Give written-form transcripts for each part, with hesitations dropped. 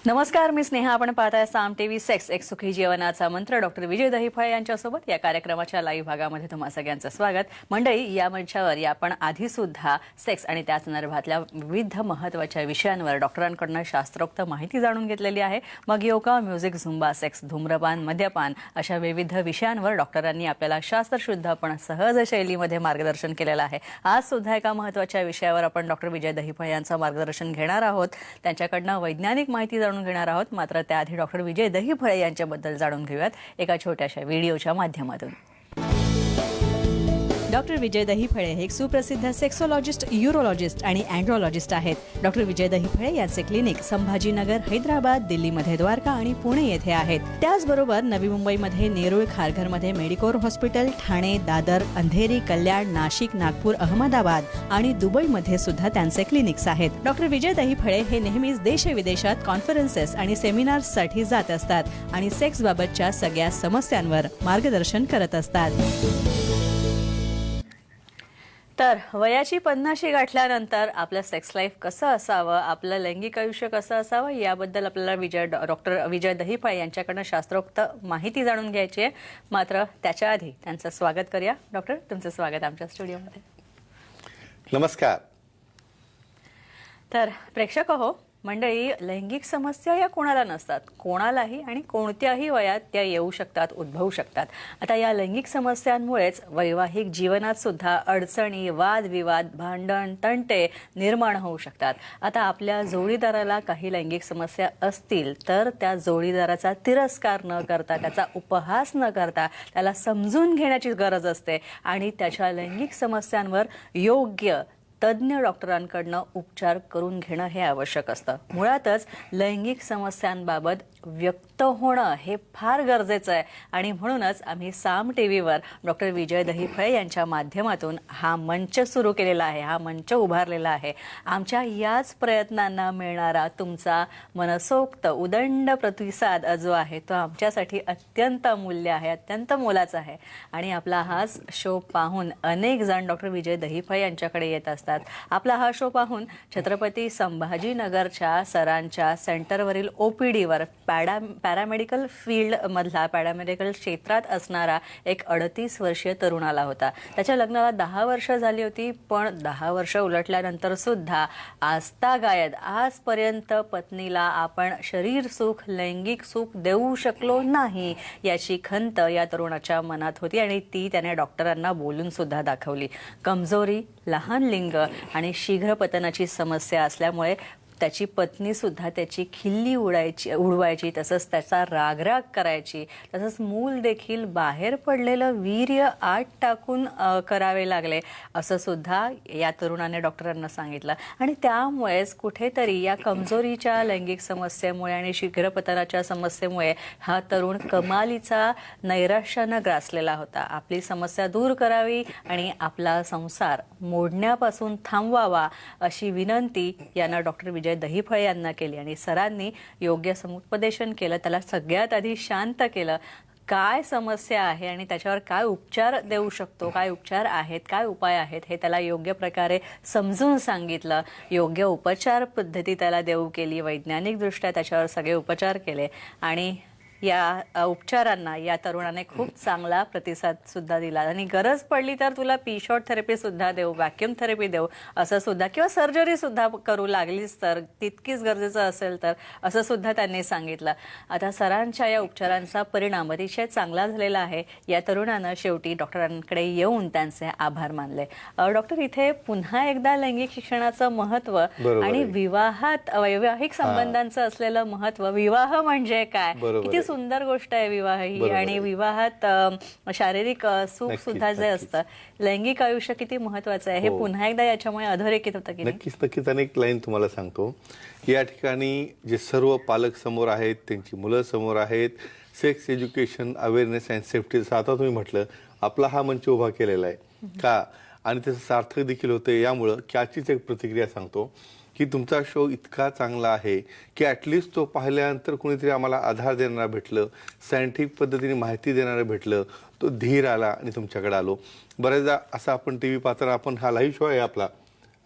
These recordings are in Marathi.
नमस्कार, मी स्नेहा. आपण पाहताय साम टीव्ही. सेक्स एक सुखी जीवनाचा मंत्र. डॉक्टर विजय दहिफळे यांच्यासोबत या कार्यक्रमाच्या लाईव्ह भागामध्ये तुम्हा सगळ्यांचं स्वागत. मंडळी, या मंचावर आपण आधी सुद्धा सेक्स आणि त्या संदर्भातल्या विविध महत्त्वाच्या विषयांवर डॉक्टरांकडून शास्त्रोक्त माहिती जाणून घेतलेली आहे. मग योगा, म्युझिक, झुंबा, सेक्स, धूम्रपान, मद्यपान अशा विविध विषयांवर डॉक्टरांनी आपल्याला शास्त्रशुद्ध पण सहज शैलीमध्ये मार्गदर्शन केलेलं आहे. आज सुद्धा एका महत्त्वाच्या विषयावर आपण डॉक्टर विजय दहिफळे यांचं मार्गदर्शन घेणार आहोत. त्यांच्याकडनं वैज्ञानिक माहिती जाणून घेणार आहोत. मात्र त्याआधी डॉक्टर विजय दहिफळे यांच्याबद्दल जाणून घेऊयात एका छोट्याशा व्हिडिओच्या माध्यमातून. डॉक्टर विजय दहिफळे हे एक सुप्रसिद्ध सेक्सोलॉजिस्ट, यूरोलॉजिस्ट आणि अँड्रोलॉजिस्ट आहेत. डॉक्टर विजय दहिफळे यांचे क्लिनिक संभाजीनगर, हैदराबाद, दिल्लीमध्ये द्वारका आणि पुणे येथे आहेत. त्याचबरोबर नवी मुंबईमध्ये नेरूळ, खारघरमध्ये मेडिकोर हॉस्पिटल, ठाणे, दादर, अंधेरी, कल्याण, नाशिक, नागपूर, अहमदाबाद आणि दुबईमध्ये सुद्धा त्यांचे क्लिनिक्स आहेत. डॉक्टर विजय दहिफळे हे नेहमीच देशविदेशात कॉन्फरन्सेस आणि सेमिनार्ससाठी जात असतात आणि सेक्सबाबतच्या सगळ्या समस्यांवर मार्गदर्शन करत असतात. तर वयाची 50शी गाठल्यानंतर आपलं सेक्स लाईफ कसं असावं, आपलं लैंगिक आयुष्य कसं असावं, याबद्दल आपल्याला डॉक्टर विजय दहिफळे यांच्याकडनं शास्त्रोक्त माहिती जाणून घ्यायची आहे. मात्र त्याच्या आधी त्यांचं स्वागत करूया. डॉक्टर, तुमचं स्वागत आमच्या स्टुडिओमध्ये. नमस्कार. तर प्रेक्षक हो, मंडळी, लैंगिक समस्या या कोणाला नसतात. कोणालाही आणि कोणत्याही वयात त्या येऊ शकतात, उद्भवू शकतात. आता या लैंगिक समस्यांमुळेच वैवाहिक जीवनात सुद्धा अडचणी, वादविवाद, भांडण, तंटे निर्माण होऊ शकतात. आता आपल्या जोडीदाराला काही लैंगिक समस्या असतील तर त्या जोडीदाराचा तिरस्कार न करता, त्याचा उपहास न करता त्याला समजून घेण्याची गरज असते आणि त्याच्या लैंगिक समस्यांवर योग्य तज्ज्ञ डॉक्टरांकडनं उपचार करून घेणं हे आवश्यक असतं. मुळातच लैंगिक समस्यांबाबत व्यक्त होणं हे फार गरजेचं आहे आणि म्हणूनच आम्ही साम टीव्हीवर डॉक्टर विजय दहिफळे यांच्या माध्यमातून हा मंच सुरू केलेला आहे, हा मंच उभारलेला आहे. आमच्या याच प्रयत्नांना मिळणारा तुमचा मनसोक्त उदंड प्रतिसाद जो आहे तो आमच्यासाठी अत्यंत अमूल्य आहे, अत्यंत मोलाचा आहे. आणि आपला हाच शो पाहून अनेक जण डॉक्टर विजय दहिफळे यांच्याकडे येत असतात. आपला हा शो छत्रपती संभाजीनगरच्या सरांच्या सेंटरवरील ओपीडीवर पॅरामेडिकल फील्ड मधला, पॅरामेडिकल क्षेत्रात असणारा एक 38 वर्षीय तरुण आला होता. त्याच्या लग्नाला 10 वर्ष झाली होती, पण 10 वर्ष उलटल्यानंतर सुद्धा आजतागायत आजपर्यंत पत्नीला आपण शरीर सुख, लैंगिक सुख देऊ शकलो नाही याची खंत या तरुणाच्या मनात होती आणि ती त्याने डॉक्टरांना बोलून सुद्धा दाखवली. कमजोरी, लहान लिंग आणि शीघ्र पतनाची समस्या असल्यामुळे त्याची पत्नी सुद्धा त्याची खिल्ली उडवायची, तसंच त्याचा रागराग करायची, तसंच मूल देखील बाहेर पडलेलं वीर्य आत टाकून करावे लागले असं सुद्धा या तरुणाने डॉक्टरांना सांगितलं. आणि त्यामुळेच कुठेतरी या कमजोरीच्या लैंगिक समस्येमुळे आणि शीघ्रपतनाच्या समस्येमुळे हा तरुण कमालीचा नैराश्यानं ग्रासलेला होता. आपली समस्या दूर करावी आणि आपला संसार मोडण्यापासून थांबवावा अशी विनंती यानं डॉक्टर विजय दहिफळे यांना केली आणि सरांनी योग्य समुपदेशन केलं. त्याला सगळ्यात आधी शांत केलं. काय समस्या आहे आणि त्याच्यावर काय उपचार देऊ शकतो, काय उपचार आहेत, काय उपाय आहेत हे त्याला योग्य प्रकारे समजून सांगितलं. योग्य उपचार पद्धती त्याला देऊ केली. वैज्ञानिकदृष्ट्या त्याच्यावर सगळे उपचार केले आणि या उपचारांना या तरुणाने खूप चांगला प्रतिसाद सुद्धा दिला. आणि गरज पडली तर तुला पी-शॉट थेरपी सुद्धा देऊ, व्हॅक्यूम थेरपी देऊ असं सुद्धा, किंवा सर्जरी सुद्धा करू लागलीच तर, तितकीच गरजेचं असेल तर असं सुद्धा त्यांनी सांगितलं. आता सरांच्या या उपचारांचा परिणाम अतिशय चांगला झालेला आहे. या तरुणानं शेवटी डॉक्टरांकडे येऊन त्यांचे आभार मानले. डॉक्टर, इथे पुन्हा एकदा लैंगिक शिक्षणाचं महत्त्व आणि वैवाहिक संबंधांचं असलेलं महत्त्व, विवाह म्हणजे काय, किती सुंदर गोष्ट आहे विवाह ही, आणि विवाहात शारीरिक सुख सुद्धा जे असतं, लैंगिक आयुष्य किती महत्वाचं आहे हे पुन्हा एकदा याच्यामुळे अधोरेखित होतं की नक्कीच. अनेक लाईन तुम्हाला सांगतो. या ठिकाणी जे सर्व पालक समोर आहेत, त्यांची मुलं समोर आहेत, सेक्स एज्युकेशन, अवेअरनेस अँड सेफ्टीचं आता तुम्ही म्हटलं आपला हा मंच उभा केलेला आहे का, आणि त्याचं सार्थक देखील होतं यामुळं की आजचीच एक प्रतिक्रिया सांगतो की तुमचा शो इतका चांगला आहे की ॲटलिस्ट तो पाहिल्यानंतर कुणीतरी आम्हाला आधार देणारा भेटलं, सायंटिफिक पद्धतीने माहिती देणारं भेटलं, तो धीर आला आणि तुमच्याकडे आलो. बऱ्याचदा असं आपण टी व्ही पाहताना, आपण हा लाईव्ह शो आहे आपला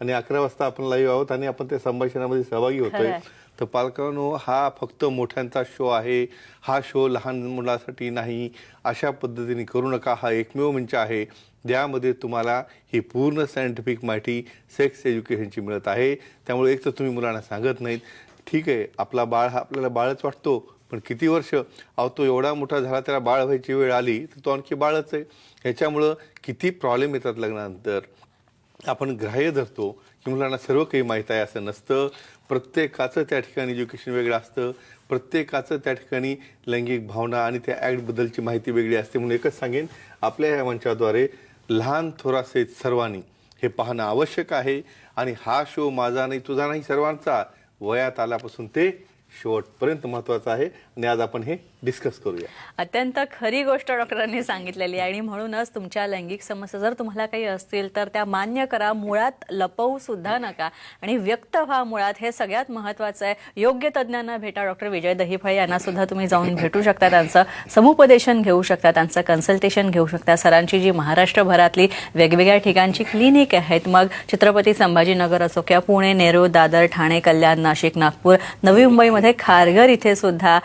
आणि 11 वाजता आपण लाईव्ह आहोत आणि आपण त्या संभाषणामध्ये सहभागी होतोय, तर पालकांनो, हा फक्त मोठ्यांचा शो आहे, हा शो लहान मुलासाठी नाही, अशा पद्धतीने करू नका. हा एकमेव मंच आहे ज्यामध्ये तुम्हाला ही पूर्ण सायंटिफिक माहिती सेक्स एज्युकेशनची मिळत आहे. त्यामुळे एक तर तुम्ही मुलांना सांगत नाहीत, ठीक आहे आपला बाळ हा आपल्याला बाळच वाटतो, पण किती वर्ष तो एवढा मोठा झाला, त्याला बाळ व्हायची वेळ आली तर तो आणखी बाळच आहे. ह्याच्यामुळं किती प्रॉब्लेम येतात लग्नानंतर. आपण ग्राह्य धरतो की मुलांना सर्व काही माहीत आहे, असं नसतं. प्रत्येकाचं त्या ठिकाणी एज्युकेशन वेगळं असतं, प्रत्येकाचं त्या ठिकाणी लैंगिक भावना आणि त्या ॲक्टबद्दलची माहिती वेगळी असते. म्हणून एकच सांगेन, आपल्या ह्या मंचाद्वारे लहान थोरासहित सर्वांनी हे पाहणं आवश्यक आहे. आणि हा शो माझा नाही, तुझा नाही, सर्वांचा वयात आल्यापासून ते शेवटपर्यंत महत्त्वाचं आहे. आणि आज आपण हे डिस्कस करूया. अत्यंत खरी गोष्ट डॉक्टरांनी सांगितलेली आहे. आणि म्हणूनच तुमच्या लैंगिक समस्या जर तुम्हाला काही असतील तर त्या मान्य करा, मुळात लपवू सुद्धा नका आणि व्यक्त व्हा. मुळात हे सगळ्यात महत्त्वाचं आहे. योग्य तज्ज्ञांना भेटा. डॉक्टर विजय दहिफळे यांना सुद्धा तुम्ही जाऊन भेटू शकता, त्यांचं समुपदेशन घेऊ शकता, त्यांचं कन्सल्टेशन घेऊ शकता. सरांची जी महाराष्ट्रभरातली वेगवेगळ्या ठिकाणची क्लिनिक आहेत, मग छत्रपती संभाजीनगर असो किंवा पुणे, नेरूळ, दादर, ठाणे, कल्याण, नाशिक, नागपूर, नवी मुंबईमध्ये खारघर इथे सुद्धा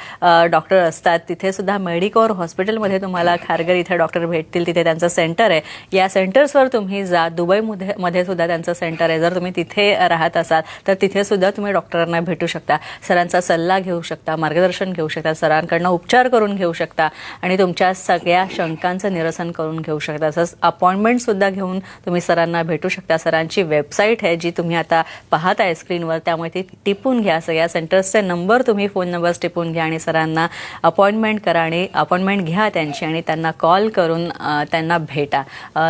डॉक्टर असतात. तिथे सुद्धा मेडिकोर हॉस्पिटलमध्ये तुम्हाला खारघर इथे डॉक्टर भेटतील, तिथे त्यांचं सेंटर आहे. या सेंटर्सवर तुम्ही जा. दुबईमध्ये सुद्धा त्यांचं सेंटर आहे. जर तुम्ही तिथे राहत असाल तर तिथे सुद्धा तुम्ही डॉक्टरांना भेटू शकता, सरांचा सल्ला घेऊ शकता, मार्गदर्शन घेऊ शकता, सरांकडनं उपचार करून घेऊ शकता आणि तुमच्या सगळ्या शंकांचं निरसन करून घेऊ शकता. तसंच अपॉइंटमेंट सुद्धा घेऊन तुम्ही सरांना भेटू शकता. सरांची वेबसाईट आहे जी तुम्ही आता पाहत आहे स्क्रीनवर, त्यामुळे ती टिपून घ्या. सगळ्या सेंटर्सचे नंबर तुम्ही फोन नंबर टिपून घ्या आणि सरांना अपॉइंटमेंट करा आणि अपॉइंटमेंट घ्या त्यांची आणि त्यांना कॉल करून त्यांना भेटा.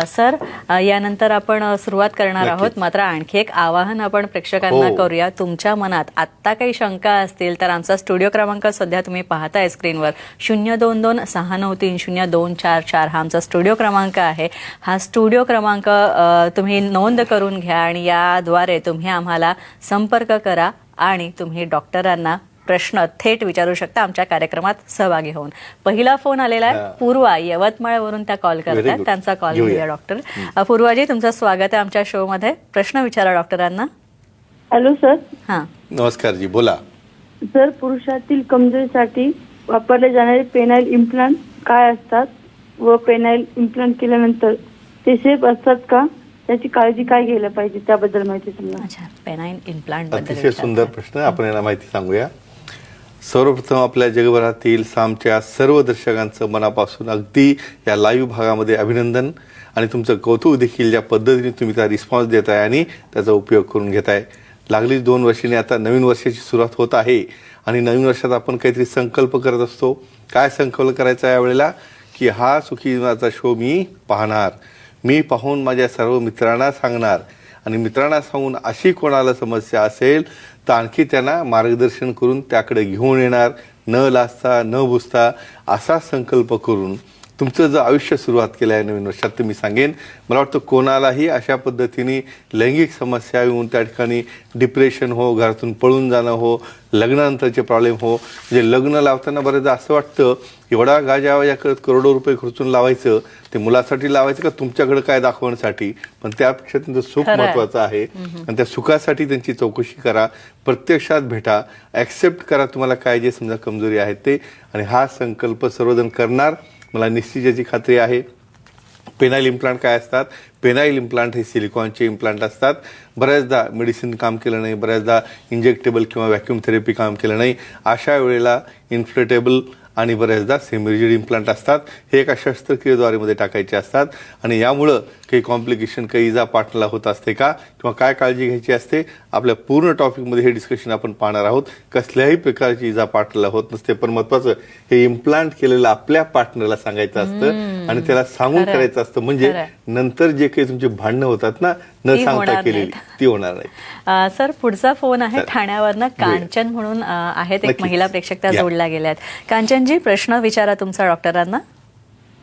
सर, यानंतर आपण सुरुवात करणार आहोत. मात्र आणखी एक आवाहन आपण प्रेक्षकांना करूया. तुमच्या मनात आत्ता काही शंका असतील तर आमचा स्टुडिओ क्रमांक सध्या तुम्ही पाहताय स्क्रीनवर 022-693-0244 हा आमचा स्टुडिओ क्रमांक आहे. हा स्टुडिओ क्रमांक तुम्ही नोंद करून घ्या आणि याद्वारे तुम्ही आम्हाला संपर्क करा आणि तुम्ही डॉक्टरांना प्रश्न थेट विचारू शकता आमच्या कार्यक्रमात सहभागी होऊन. पहिला फोन आलेला आहे पूर्वा, यवतमाळवरून त्या कॉल करतात. त्यांचा कॉल घेऊया. डॉक्टर पूर्वाजी, तुमचं स्वागत आहे आमच्या शो मध्ये. प्रश्न विचारा डॉक्टरांना. Hello sir. हां, नमस्कार जी, बोला. सर, पुरुषातील कमजोरीसाठी वापरले जाणारे पेनाइल इम्प्लांट काय असतात व पेनाइल इम्प्लांट केल्यानंतर ते सेफ असतात का? त्याची काळजी काय घ्यायला पाहिजे त्याबद्दल माहिती सांगा. अच्छा, पेनाइल इम्प्लांट बद्दल अतिशय सुंदर प्रश्न. आपण याला माहिती सांगूया. सर्वप्रथम आपल्या जगभरातील सामच्या सर्व दर्शकांचं मनापासून अगदी या लाईव्ह भागामध्ये अभिनंदन आणि तुमचं कौतुक देखील, ज्या पद्धतीने तुम्ही त्या रिस्पॉन्स देताय आणि त्याचा उपयोग करून घेताय. लागली 2 वर्षांनी आता नवीन वर्षाची सुरुवात होत आहे आणि नवीन वर्षात आपण काहीतरी संकल्प करत असतो. काय संकल्प करायचा यावेळेला? की हा सुखी जीवनाचा शो मी पाहणार, मी पाहून माझ्या सर्व मित्रांना सांगणार आणि मित्रांना सांगून अशी कोणाला समस्या असेल तर आणखी त्यांना मार्गदर्शन करून त्याकडे घेऊन येणार, न लाजता न बुजता असा संकल्प करून तुमचं जर आयुष्य सुरुवात केलं आहे नवीन वर्षात, तर मी सांगेन, मला वाटतं कोणालाही अशा पद्धतीने लैंगिक समस्या येऊन त्या ठिकाणी डिप्रेशन हो, घरातून पळून जाणं हो, लग्नानंतरचे प्रॉब्लेम हो. म्हणजे लग्न लावताना बरेचदा असं वाटतं एवढा गाजावाजा करत करोडो रुपये खर्चून लावायचं, ते मुलासाठी लावायचं का तुमच्याकडे काय दाखवण्यासाठी? पण त्यापेक्षा त्यांचं सुख महत्त्वाचं आहे आणि त्या सुखासाठी त्यांची चौकशी करा, प्रत्यक्षात भेटा, ॲक्सेप्ट करा तुम्हाला काय जे समजा कमजोरी आहेत ते, आणि हा संकल्प सर्वजण करणार मला निश्चित याची खात्री आहे. पेनाइल इम्प्लांट काय असतात? पेनाइल इम्प्लांट हे सिलिकॉनचे इम्प्लांट असतात. बऱ्याचदा मेडिसिन काम केलं नाही, बऱ्याचदा इंजेक्टेबल किंवा व्हॅक्यूम थेरपी काम केलं नाही, अशा वेळेला इन्फ्लेटेबल आणि बऱ्याचदा सेमिरिजिड इम्प्लांट असतात. हे एका शस्त्रक्रियेद्वारे मध्ये टाकायचे असतात आणि यामुळं काही कॉम्प्लिकेशन, काही इजा पाठला होत असते का किंवा काय काळजी घ्यायची असते, आपल्या पूर्ण टॉपिकमध्ये हे डिस्कशन आपण पाहणार आहोत. कसल्याही प्रकारची इजा पाठला होत नसते, पण महत्त्वाचं हे इम्प्लांट केलेलं आपल्या पार्टनरला सांगायचं असतं आणि त्याला सांगून करायचं असतं. म्हणजे नंतर जे काही तुमचे भांडणं होतात ना, न सांगता केलेली, ती होणार नाही. सर, पुढचा फोन आहे ठाण्यावरनं. कांचन म्हणून आहेत एक महिला प्रेक्षक, त्या जोडल्या गेल्यात. कांचनजी, प्रश्न विचारा तुमचा डॉक्टरांना.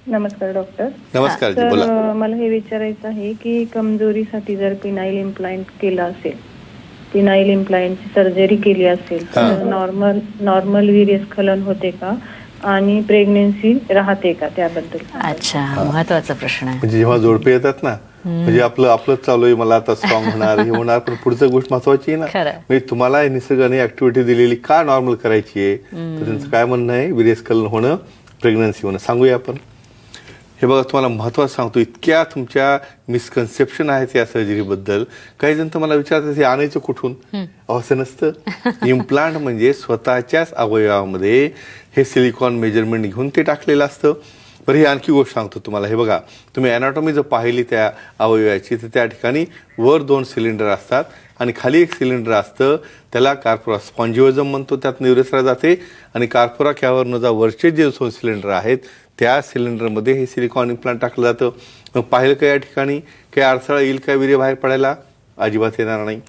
नमस्कार डॉक्टर. नमस्कार जी, बोला. तर मला हे विचारायचं आहे की कमजोरीसाठी जर पेनाइल इम्प्लांट केलं असेल, पेनाइल इम्प्लांटची सर्जरी केली असेल तर नॉर्मल वीर्यस्खलन होते का आणि प्रेग्नेन्सी राहते का त्याबद्दल? अच्छा, महत्वाचा प्रश्न आहे. म्हणजे जेव्हा जोडपे येतात ना, म्हणजे आपलंच चालू आहे, मला आता स्ट्रॉंग होणार हे होणार, पण पुढचं गोष्ट महत्वाची आहे ना. खरं. म्हणजे तुम्हाला निसर्गाने ऍक्टिव्हिटी दिलेली का नॉर्मल करायची आहे, तर त्यांचं काय म्हणणं आहे, वीर्यस्खलन होणं, प्रेग्नन्सी होणं. सांगूया आपण. हे बघा, तुम्हाला महत्वाचं सांगतो, इतक्या तुमच्या मिसकन्सेप्शन आहेत या सर्जरीबद्दल. काही जण तर मला विचारतात हे आणायचं कुठून. असं नसतं. इम्प्लांट म्हणजे स्वतःच्याच अवयवामध्ये हे सिलिकॉन मेजरमेंट घेऊन ते टाकलेलं असतं. बरं, ही आणखी गोष्ट सांगतो तुम्हाला. हे बघा, तुम्ही अॅनाटॉमी जर पाहिली त्या अवयवाची, तर त्या ठिकाणी वर 2 सिलेंडर असतात आणि खाली एक सिलेंडर असतं. त्याला कार्पोरा स्पॉन्जिओजम म्हणतो. त्यात युरेथ्रा जाते आणि कार्पोरा कॅव्हर्नचा जा वरचे जे 2 सिलेंडर आहेत त्या सिलेंडरमध्ये हे सिलिकॉन इम्प्लांट टाकलं जातं. मग पाहिलं का या ठिकाणी काही अडथळा येईल का वीर्य बाहेर पडायला? अजिबात येणार नाही.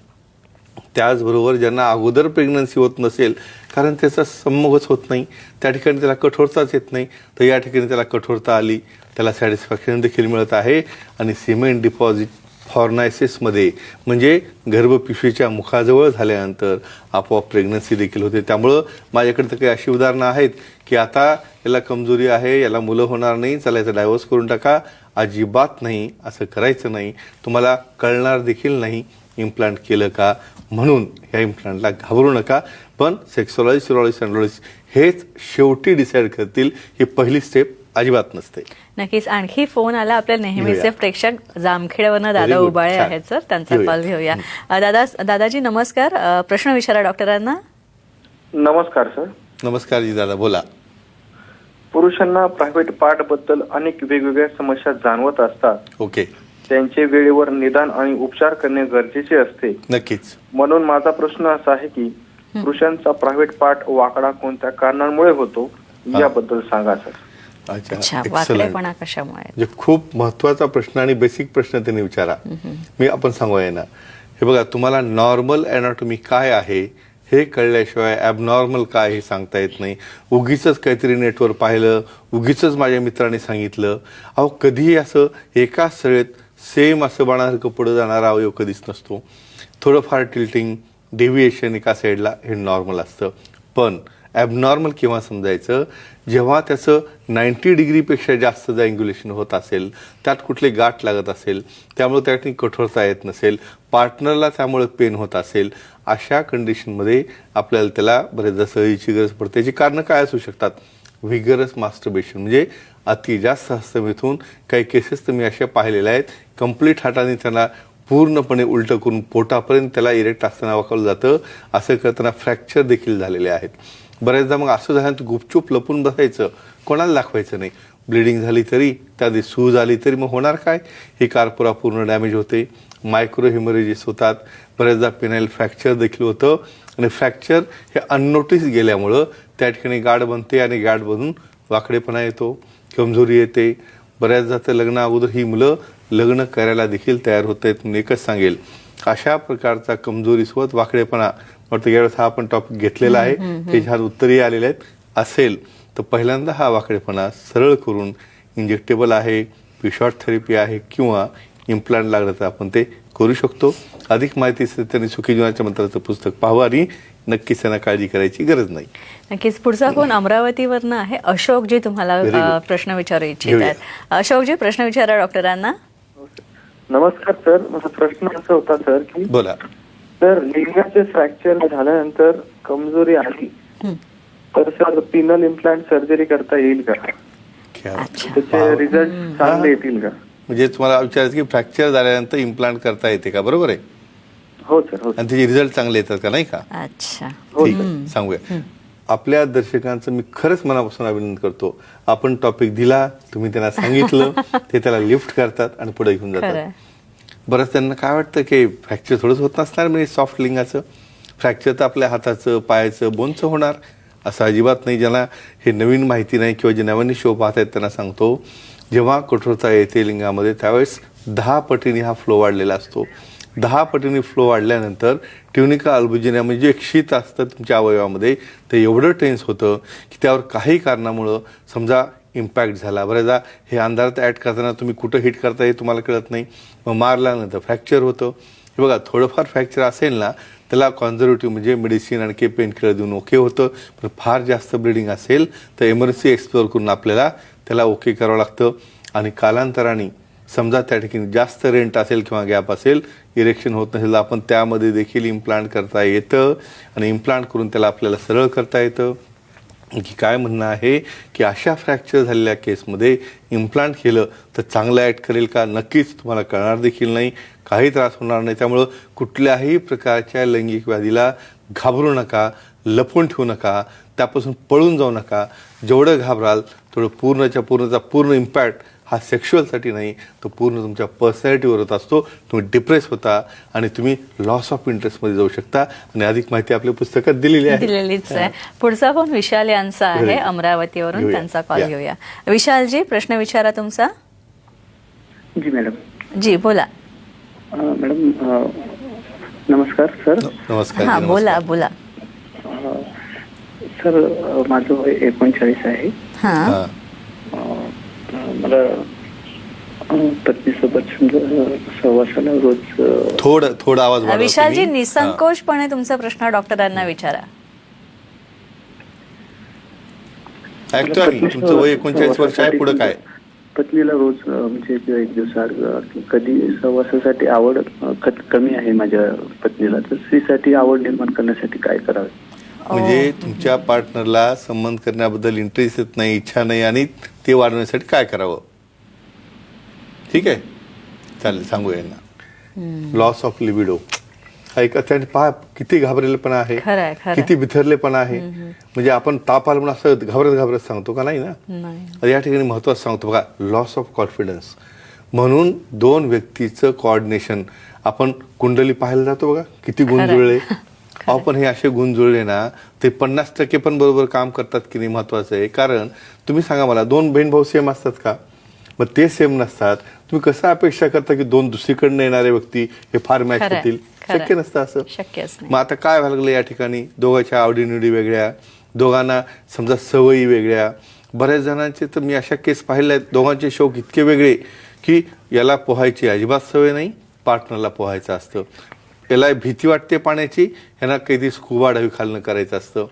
त्याचबरोबर ज्यांना अगोदर प्रेग्नन्सी होत नसेल, कारण त्याचा संमोगच होत नाही, त्या ठिकाणी त्याला कठोरताच येत नाही, तर या ठिकाणी त्याला कठोरता आली, त्याला सॅटिस्फॅक्शन देखील मिळत आहे. आणि सिमेंट डिपॉझिट फॉर्नायसिसमध्ये म्हणजे गर्भपिशवीच्या मुखाजवळ झाल्यानंतर आपोआप प्रेग्नन्सी देखील होते. त्यामुळं माझ्याकडे तर काही अशी उदाहरणं आहेत की आता याला कमजोरी आहे, याला मुलं होणार नाही, चला याचा डायव्होर्स करून टाका. अजिबात नाही, असं करायचं नाही. तुम्हाला कळणार देखील नाही इम्प्लांट केलं का. म्हणून या इम्प्लांटला घाबरू नका. पण सेक्सॉलॉजी, सिरोलॉजी, अँड्रोलॉजी हेच शेवटी डिसाईड करतील. ही पहिली स्टेप अजिबात नसते. नक्कीच. आणखी फोन आला आपल्या नेहमीचे घेऊया. प्रेक्षक जामखेडवरनं दादा Very good. उबाळे छान. आहेत सर, त्यांचा घेऊया. कॉल घेऊया. दादाजी नमस्कार. प्रश्न विचारा डॉक्टरांना. नमस्कार सर. नमस्कार जी दादा, बोला. पुरुषांना प्रायव्हेट पार्ट बद्दल अनेक वेगवेगळ्या समस्या जाणवत असतात. ओके, त्यांचे वेळेवर निदान आणि उपचार करणे गरजेचे असते. नक्कीच. म्हणून माझा प्रश्न असा आहे की पुरुषांचा प्रायव्हेट पार्ट वाकडा कोणत्या कारणांमुळे होतो याबद्दल सांगा सर. अच्छा, अच्छा, excellent. वाकडेपणा कशामुळे? म्हणजे खूप महत्वाचा प्रश्न आणि बेसिक प्रश्न त्यांनी विचारा. मी आपण सांगूया ना. हे बघा, तुम्हाला नॉर्मल अॅनाटॉमी काय आहे हे कळल्याशिवाय ॲबनॉर्मल काय हे सांगता येत नाही. उगीच काहीतरी नेटवर पाहिलं, उगीच माझ्या मित्राने सांगितलं. अहो, कधीही असं एकाच सळेत सेम असं बाणासारखं पुढं जाणारा अवयव कधीच नसतो. थोडंफार टिल्टिंग, डेव्हिएशन एका साईडला हे नॉर्मल असतं. पण ॲबनॉर्मल केव्हा समजायचं, जेव्हा त्याचं 90 डिग्रीपेक्षा जास्त जर अँग्युलेशन होत असेल, त्यात कुठले गाठ लागत असेल, त्यामुळे त्या ठिकाणी कठोरता येत नसेल, पार्टनरला त्यामुळे पेन होत असेल, अशा कंडिशनमध्ये आपल्याला त्याला बरेचदा सहलीची गरज पडते. त्याची कारणं काय असू शकतात? व्हिगरस मास्टरबेशन म्हणजे अति जास्त हस्तमिथून. काही केसेस तर मी अशा पाहिलेल्या आहेत, कंप्लीट हाताने त्यांना पूर्णपणे उलटं करून पोटापर्यंत त्याला इरेक्ट असताना वाकवलं जातं. असं करताना फ्रॅक्चर देखील झालेले आहेत. बऱ्याचदा मग असं झाल्यानंतर गुपचूप लपून बसायचं, कोणाला दाखवायचं नाही. ब्लिडिंग झाली तरी, त्याआधी सूज आली तरी मग होणार काय? ही कार्पोरा पूर्ण डॅमेज होते, मायक्रो हिमोरेजिस होतात, बऱ्याचदा पेनाईल फ्रॅक्चर देखील होतं. आणि फ्रॅक्चर हे अननोटीस गेल्यामुळं त्या ठिकाणी गाठ बनते आणि गाठ बनून वाकडेपणा येतो, कमजोरी येते. बऱ्याचदा तर लग्ना अगोदर ही मुलं लग्न करायला देखील तयार होत आहेत. मी एकच सांगेल, अशा प्रकारचा कमजोरीसोबत वाकडेपणा, वाटतं यावेळेस हा आपण टॉपिक घेतलेला आहे, हे ह्यात उत्तरही आलेले आहेत, असेल तर पहिल्यांदा हा वाकडेपणा सरळ करून इंजेक्टेबल आहे, पिशॉट थेरपी आहे किंवा इम्प्लांट लागलं तर आपण ते करू शकतो. अधिक माहितीसाठी त्यांनी सुखी जीवनाच्या मंत्राचं पुस्तक पाहावं आणि नक्कीच त्यांना काळजी करायची गरज नाही. नक्कीच. पुढचा फोन अमरावतीवरनं आहे. अशोकजी तुम्हाला प्रश्न विचारू इच्छित आहेत. अशोकजी, प्रश्न विचारा डॉक्टरांना. नमस्कार सर. माझा प्रश्न असा होता सर की बोला. जर लिंगाचे फ्रॅक्चर झाल्यानंतर कमजोरी आली तर सर पिनल इम्प्लांट सर्जरी करता येईल का? त्याचे रिझल्ट चांगले येतील का? म्हणजे तुम्हाला विचारायचं की फ्रॅक्चर झाल्यानंतर इम्प्लांट करता येते का, बरोबर आहे? हो सर. हो. आणि त्याचे रिझल्ट चांगले येतात का, नाही का? अच्छा, ठीक आहे, सांगूया. आपल्या दर्शकांचं मी खरंच मनापासून अभिनंदन करतो. आपण टॉपिक दिला, तुम्ही त्यांना सांगितलं, ते त्याला लिफ्ट करतात आणि पुढे घेऊन जातात. बरंच त्यांना काय वाटतं की फ्रॅक्चर थोडंच होत नसणार, म्हणजे सॉफ्ट लिंगाचं फ्रॅक्चर तर आपल्या हाताचं, पायाचं, बोनचं होणार, असं अजिबात नाही. ज्यांना हे नवीन माहिती नाही किंवा जे नवीन शो पाहत आहेत त्यांना सांगतो, जेव्हा कठोरता येते लिंगामध्ये त्यावेळेस 10 पटीने हा फ्लो वाढलेला असतो. 10 पटीने फ्लो वाढल्यानंतर ट्युनिका अल्बुजिना म्हणजे एक शीत असतं तुमच्या अवयवामध्ये, ते एवढं टेन्स होतं की त्यावर काही कारणामुळं समजा इम्पॅक्ट झाला. बऱ्याचदा हे अंधारात ॲड करताना तुम्ही कुठं हिट करता हे तुम्हाला कळत नाही, मग मारल्यानंतर फ्रॅक्चर होतं. हे बघा, थोडंफार फ्रॅक्चर असेल ना त्याला कॉन्झर्वेटिव्ह म्हणजे मेडिसिन आणि पेन किलर देऊन ओके होतं. पण फार जास्त ब्लिडिंग असेल तर इमर्जन्सी एक्सप्लोअर करून आपल्याला त्याला ओके करावं लागतं. आणि कालांतराने समजा त्या ठिकाणी जास्त रेंट असेल किंवा गॅप असेल, इरेक्शन होत नसेल, आपण त्यामध्ये देखील इम्प्लांट करता येतं आणि इम्प्लांट करून त्याला आपल्याला सरळ करता येतं. की काय म्हणणं आहे की अशा फ्रॅक्चर झालेल्या केसमध्ये इम्प्लांट केलं तर चांगलं ॲक्ट करेल का? नक्कीच तुम्हाला कळणार देखील नाही, काही त्रास होणार नाही. त्यामुळं कुठल्याही प्रकारच्या लैंगिक व्याधीला घाबरू नका, लपवून ठेवू नका, त्यापासून पळून जाऊ नका. जेवढं घाबराल तेवढं पूर्णचा पूर्ण इम्पॅक्ट हा सेक्शुअलसाठी नाही, तो पूर्ण तुमच्या पर्सनॅलिटीवर होत असतो. तुम्ही डिप्रेस होता आणि तुम्ही लॉस ऑफ इंटरेस्टमध्ये जाऊ शकता. आणि अधिक माहिती आपल्या पुस्तकात दिलेली आहे. दिलेलीच आहे. पुढचा फोन विशाल यांचा आहे, घेऊया. अमरावतीवरून. घेऊया. त्यांचा कॉल या. घेऊया. विशालजी, प्रश्न विचारा तुमचा. जी मॅडम. जी बोला. मॅडम नमस्कार सर. नमस्कार. हा जी, बोला नमस्कार. बोला. सर माझं वय 39 आहे. हा हा. मला पत्नीसोबत सहवासाला रोज थोडा आवाज वाढवा विशालजी, तुम्ही. निसंकोचपणे तुमचा प्रश्न डॉक्टरांना विचारा. ऐकतो आम्ही. तुमचं वय 39 वर्ष आहे. पुढे काय? पत्नीला रोज म्हणजे एक दिवसाआड कधी सहवासासाठी आवड कमी आहे माझ्या पत्नीला, तर स्त्रीसाठी आवड निर्माण करण्यासाठी काय करावे? म्हणजे तुमच्या पार्टनरला संबंध करण्याबद्दल इंटरेस्ट येत नाही, इच्छा नाही, आणि ते वाढवण्यासाठी काय करावं? ठीक आहे, चालेल, सांगू यांना. Loss of libido. ऐका, त्याने पहा किती घाबरलेपणा आहे, खरं आहे, खरं आहे. किती बिथरलेपणा आहे. म्हणजे आपण ताप आला म्हणून असं घाबरत सांगतो का? नाही ना. नाही. या ठिकाणी महत्त्वाचं सांगतो बघा, लॉस ऑफ कॉन्फिडन्स. म्हणून दोन व्यक्तीचं कोऑर्डिनेशन. आपण कुंडली पाहायला जातो बघा, किती गुण जुळले. आपण हे असे गुण जुळले ना, ते 50% पण बरोबर काम करतात की नाही महत्वाचं आहे. कारण तुम्ही सांगा मला, दोन बहीण भाऊ सेम असतात का? मग ते सेम नसतात. तुम्ही कसं अपेक्षा करता की दोन दुसरीकडनं येणारे व्यक्ती हे फार मॅच खरंय, होतील? खरंय. शक्य नसतं असं. शक्यच नाही. मग आता काय व्हायला लागलं या ठिकाणी, दोघांच्या आवडीनिवडी वेगळ्या, दोघांना समजा सवयी वेगळ्या. बऱ्याच जणांचे तर मी अशा केस पाहिल्या आहेत, दोघांचे शौक इतके वेगळे की याला पोहायची अजिबात सवय नाही, पार्टनरला पोहायचं असतं. याला भीती वाटते पाण्याची, ह्यांना काहीतरी स्कुबा डायव्ह खालनं करायचं असतं.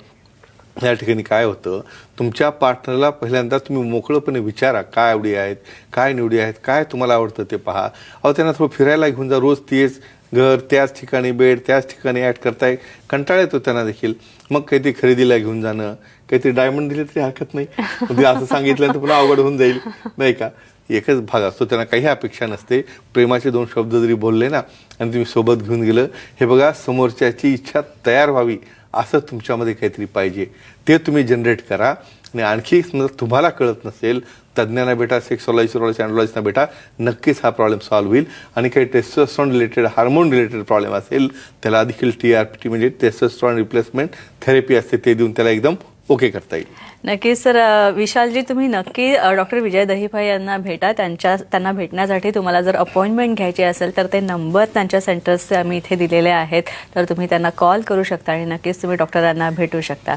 या ठिकाणी काय होतं, तुमच्या पार्टनरला पहिल्यांदा तुम्ही मोकळंपणे विचारा, काय आवडी आहेत, काय निवडी आहेत, काय तुम्हाला आवडतं ते पहा. अहो, त्यांना थोडं फिरायला घेऊन जा. रोज तेच घर, त्याच ठिकाणी बेड, त्याच ठिकाणी ॲड करताय, कंटाळा येतो त्यांना देखील. मग काहीतरी खरेदीला घेऊन जाणं, काहीतरी डायमंड दिले तरी हरकत नाही. म्हणजे असं सांगितल्यानंतर पुन्हा अवघड होऊन जाईल, नाही का? एकच भाग असतो, त्यांना काही अपेक्षा नसते. प्रेमाचे दोन शब्द जरी बोलले ना आणि तुम्ही सोबत घेऊन गेलं, हे बघा, समोरच्याची इच्छा तयार व्हावी असं तुमच्यामध्ये काहीतरी पाहिजे, ते तुम्ही जनरेट करा. आणि आणखी समजा तुम्हाला कळत नसेल, तज्ज्ञांना भेटा, सेक्सॉलॉजिस्ट अँड्रॉलॉजिस्टना भेटा, नक्कीच हा प्रॉब्लेम सॉल्व्ह होईल. आणि काही testosterone related, hormone related problem असेल, त्याला देखील TRPT म्हणजे टेस्टोस्टेरॉन रिप्लेसमेंट थेरपी असते, ते देऊन त्याला एकदम ओके करता येईल. नक्कीच सर. विशालजी, तुम्ही नक्की डॉक्टर विजय दहिफा यांना भेटा. त्यांना भेटण्यासाठी तुम्हाला जर अपॉइंटमेंट घ्यायची असेल तर ते नंबर त्यांच्या सेंटर्सचे आम्ही इथे दिलेले आहेत, तर तुम्ही त्यांना कॉल करू शकता आणि नक्कीच तुम्ही डॉक्टरांना भेटू शकता.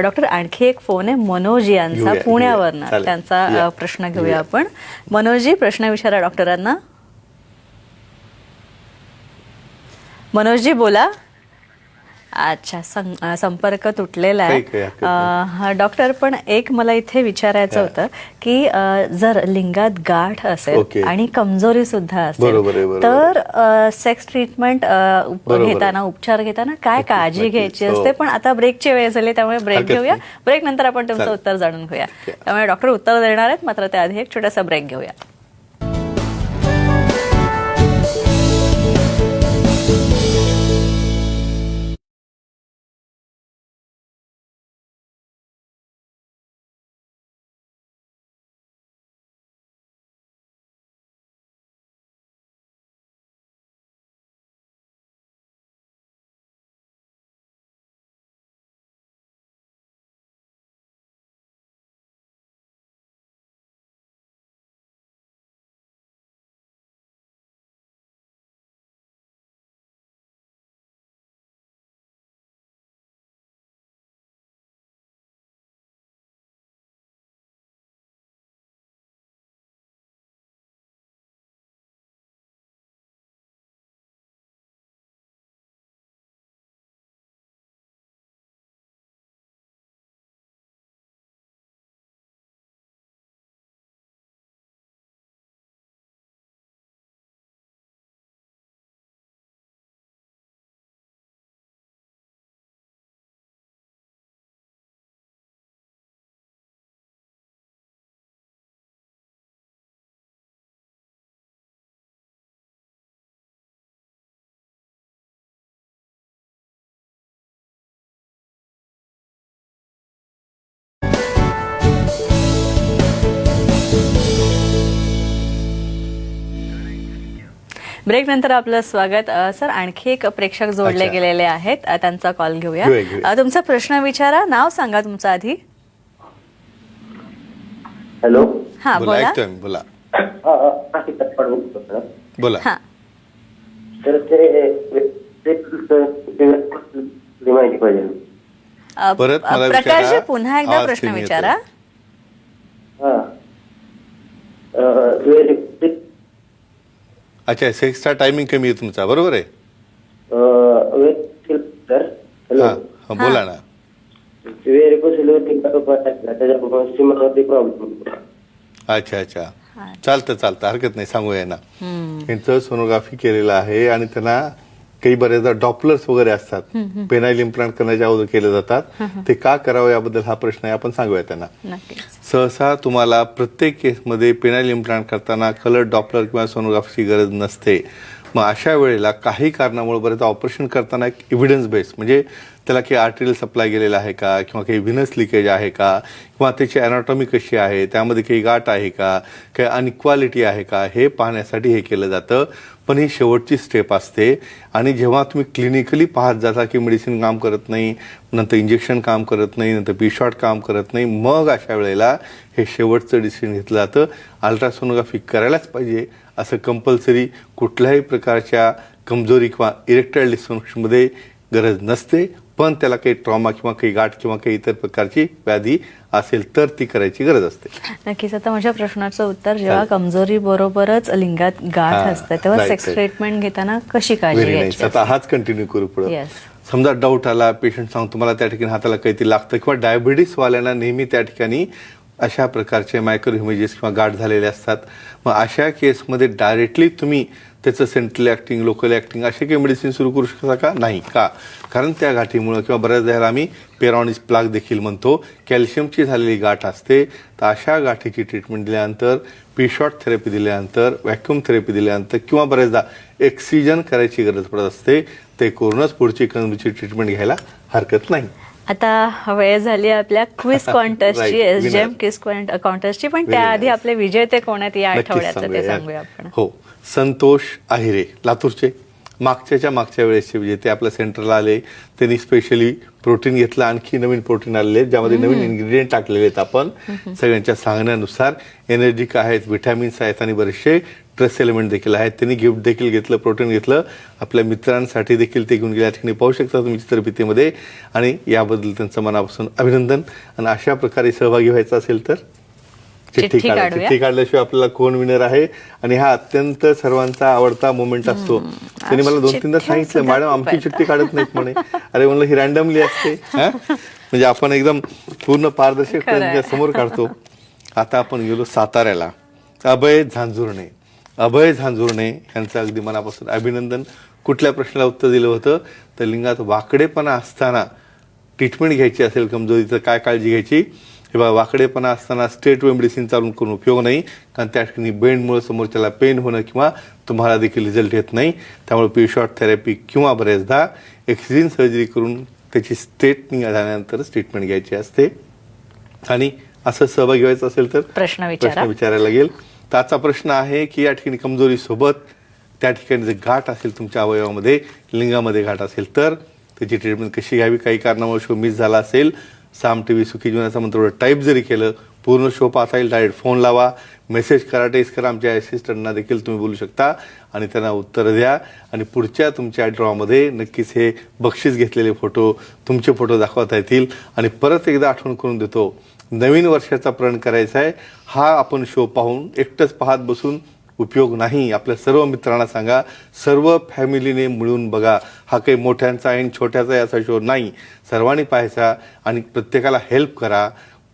डॉक्टर, आणखी एक फोन आहे मनोज यांचा, घेऊया, पुण्यावरनं. चालेल. त्यांचा या. प्रश्न घेऊया आपण. मनोजजी, प्रश्न विचारा डॉक्टरांना. मनोजजी बोला. अच्छा, संपर्क तुटलेला आहे. डॉक्टर, पण एक मला इथे विचारायचं होतं की जर लिंगात गाठ असेल आणि कमजोरी सुद्धा असेल, तर सेक्स ट्रीटमेंट घेताना, उपचार घेताना काय काळजी घ्यायची असते? पण आता ब्रेकची वेळ झाली, त्यामुळे ब्रेक घेऊया. ब्रेक नंतर आपण तुमचं उत्तर जाणून घेऊया. त्यामुळे डॉक्टर उत्तर देणार आहेत, मात्र त्याआधी एक छोटासा ब्रेक घेऊया. ब्रेक नंतर आपलं स्वागत. सर, आणखी एक प्रेक्षक जोडले अच्छा. गेलेले आहेत. त्यांचा कॉल घेऊया. घेऊया. तुमचा प्रश्न विचारा. नाव सांगा तुमचं आधी. हॅलो. हा, बोला, बोला. ऐकतोय मी, बोला बोला. बोला. हा, तर ते माहिती पाहिजे. परत मला प्रकाशजी, विचारा. पुन्हा एकदा आवाज प्रश्न कमी विचारा. हा. अच्छा, सेक्सचा टायमिंग कमी आहे तुमचा, बरोबर आहे. हा हा, बोला ना. अच्छा अच्छा, चालतं हरकत नाही, सांगूया ना. यांचं सोनोग्राफी केलेलं आहे आणि त्यांना काही बरेचदा डॉपलर्स वगैरे असतात, पेनाइल इम्प्लांट करण्याच्या अगोदर केले जातात. ते का करावं याबद्दल हा प्रश्न आहे, आपण सांगूया त्यांना. नक्कीच. सहसा तुम्हाला प्रत्येक केसमध्ये पेनाइल इम्प्लांट करताना कलर डॉपलर किंवा सोनोग्राफीची गरज नसते. मग अशा वेळेला काही कारणामुळे बरेच ऑपरेशन करताना एक एव्हिडन्स बेस, म्हणजे त्याला काही आर्टिरियल सप्लाय गेलेला आहे का, किंवा काही व्हिनस लिकेज आहे का, किंवा त्याची अॅनाटॉमी कशी आहे, त्यामध्ये काही गाठ आहे का, काही अनइक्वालिटी आहे का, हे पाहण्यासाठी हे केलं जातं. पण ही शेवटची स्टेप असते. आणि जेव्हा तुम्ही क्लिनिकली पाहत जाता की मेडिसिन काम करत नाही, नंतर इंजेक्शन काम करत नाही, नंतर पी-शॉट काम करत नाही, मग अशा वेळेला हे शेवटचं डिसिजन घेतलं जातं. अल्ट्रासोनोग्राफी करायलाच पाहिजे असं कंपल्सरी कुठल्याही प्रकारच्या कमजोरी किंवा इरेक्टाईल डिस्फंक्शनमध्ये गरज नसते. पण त्याला काही ट्रॉमा किंवा काही गाठ किंवा काही इतर प्रकारची व्याधी असेल तर ती करायची गरज असते. नक्कीच. आता माझ्या प्रश्नाचं उत्तर, जेव्हा कमजोरी बरोबरच लिंगात गाठ असते तेव्हा सेक्स ट्रीटमेंट घेताना कशी काळजी घ्यायची? आता हाच कंटिन्यू करू पुढे. येस. समजा डाऊट आला, पेशंट सांगतो मला त्या ठिकाणी हाताला काहीतरी लागतं, किंवा डायबिटीसवाल्यांना नेहमी त्या ठिकाणी अशा प्रकारचे मायक्रो इमेजेस किंवा गाठ झालेले असतात. मग अशा केसमध्ये डायरेक्टली तुम्ही त्याचं सेंट्रल ॲक्टिंग, लोकल ॲक्टिंग असे काही मेडिसिन सुरू करू शकता का? नाही. का? कारण त्या गाठीमुळं किंवा बऱ्याचदा ह्याला आम्ही पेरॉनिस प्लाग देखील म्हणतो, कॅल्शियमची झालेली गाठ असते. तर अशा गाठीची ट्रीटमेंट दिल्यानंतर, पी-शॉट थेरपी दिल्यानंतर, व्हॅक्यूम थेरपी दिल्यानंतर, किंवा बऱ्याचदा एक्सिजन करायची गरज पडत असते, ते करूनच पुढची कमजोरीची ट्रीटमेंट घ्यायला हरकत नाही. आता वेळ झाली आपल्या क्विज कॉन्टेस्टची, Right, एसजेएम क्विज कॉन्टेस्टची. पण त्याआधी आपले विजेते कोण आहेत या नक्कीच आठवड्याचं ते सांगूया आपण. हो, संतोष आहिरे, लातूरचे. मागच्या वेळेसचे विजेते आपल्या सेंटरला आले. त्यांनी स्पेशली प्रोटीन घेतलं, आणखी नवीन प्रोटीन आलेले आहेत ज्यामध्ये नवीन इन्ग्रेडियंट टाकलेले आहेत. आपण सगळ्यांच्या सांगण्यानुसार एनर्जिक आहेत, व्हिटॅमिन्स आहेत आणि बरेचसे ट्रेस एलिमेंट देखील आहेत. त्यांनी गिफ्ट देखील घेतलं, प्रोटीन घेतलं. आपल्या मित्रांसाठी देखील ते घेऊन गेल्या ठिकाणी पाहू शकता तुम्ही चित्रफितीमध्ये. आणि याबद्दल त्यांचं मनापासून अभिनंदन. आणि अशा प्रकारे सहभागी व्हायचं असेल तर चिठ्ठी काढल्याशिवाय आपल्याला कोण विनर आहे. आणि हा अत्यंत सर्वांचा आवडता मोमेंट असतो. त्यांनी मला 2-3दा सांगितलं, मॅडम आमची चिठ्ठी काढत नाहीत म्हणे. अरे म्हणलं, ही रॅन्डमली असते. म्हणजे आपण एकदम पूर्ण पारदर्शक समोर काढतो. आता आपण गेलो साताऱ्याला. अभय झांजुर्णे यांचं अगदी मनापासून अभिनंदन. कुठल्या प्रश्नाला उत्तर दिलं होतं तर लिंगात वाकडेपणा असताना ट्रीटमेंट घ्यायची असेल कमजोरीचं काय काळजी घ्यायची. हे बघा, वाकडेपणा असताना स्ट्रेट वे मेडिसिन चालून करून उपयोग नाही, कारण त्या ठिकाणी बेंडमुळे समोरच्याला पेन होणं किंवा तुम्हाला देखील रिझल्ट येत नाही. त्यामुळे पी-शॉट थेरपी किंवा बरेचदा एक्सिजन सर्जरी करून त्याची स्ट्रेटनिंग झाल्यानंतरच ट्रीटमेंट घ्यायची असते. आणि असं सहभागी व्हायचं असेल तर प्रश्न विचारायला लागेल. तर आजचा प्रश्न आहे की या ठिकाणी कमजोरीसोबत त्या ठिकाणी जर गाठ असेल तुमच्या अवयवामध्ये, लिंगामध्ये गाठ असेल तर त्याची ट्रीटमेंट कशी घ्यावी. काही कारणामुळे शो मिस झाला असेल, साम टीव्ही सुखी जीवनाचा मंत्र टाईप जरी केलं, पूर्ण शो पाहता येईल. डायरेक्ट फोन लावा, मेसेज करा, टेक्स्ट करा. आमच्या असिस्टंटना देखील तुम्ही बोलू शकता आणि त्यांना उत्तर द्या. आणि पुढच्या तुमच्या ड्रॉमध्ये नक्कीच हे बक्षीस घेतलेले फोटो, तुमचे फोटो दाखवता येतील. आणि परत एकदा आठवण करून देतो, नवीन वर्षाचा प्रण करायचा आहे. हा आपण शो पाहून एकटंच पाहत बसून उपयोग नाही. आपल्या सर्व मित्रांना सांगा, सर्व फॅमिलीने मिळून बघा. हा काही मोठ्यांचा आणि छोट्याचा असा शो नाही, सर्वांनी पाहायचा. आणि प्रत्येकाला हेल्प करा,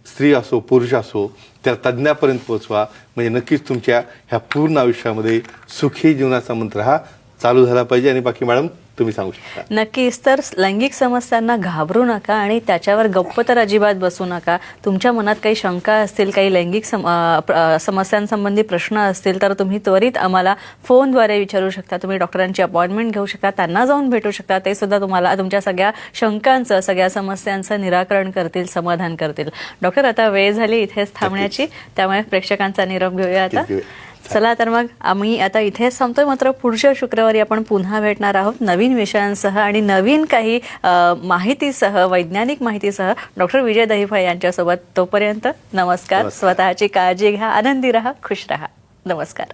स्त्री असो पुरुष असो, त्या तज्ज्ञापर्यंत पोहोचवा. म्हणजे नक्कीच तुमच्या ह्या पूर्ण आयुष्यामध्ये सुखी जीवनाचा मंत्र हा चालू झाला पाहिजे. आणि बाकी मॅडम तुम्ही सांगू शकता. नक्कीच. तर लैंगिक समस्यांना घाबरू नका आणि त्याच्यावर गप्प तर अजिबात बसू नका. तुमच्या मनात काही शंका असतील, काही लैंगिक समस्यांसंबंधी प्रश्न असतील तर तुम्ही त्वरित आम्हाला फोनद्वारे विचारू शकता. तुम्ही डॉक्टरांची अपॉइंटमेंट घेऊ शकता, त्यांना जाऊन भेटू शकता. ते सुद्धा तुम्हाला तुमच्या सगळ्या शंकांचं, सगळ्या समस्यांचं निराकरण करतील, समाधान करतील. डॉक्टर, आता वेळ झाली इथेच थांबण्याची, त्यामुळे प्रेक्षकांचा निरोप घेऊया आता. चला तर मग आम्ही आता इथेच थांबतोय, मात्र पुढच्या शुक्रवारी आपण पुन्हा भेटणार आहोत नवीन विषयांसह आणि नवीन काही माहितीसह, वैज्ञानिक माहितीसह डॉक्टर विजय दहिफळे यांच्यासोबत. तोपर्यंत नमस्कार. स्वतःची काळजी घ्या, आनंदी राहा, खुश राहा. नमस्कार.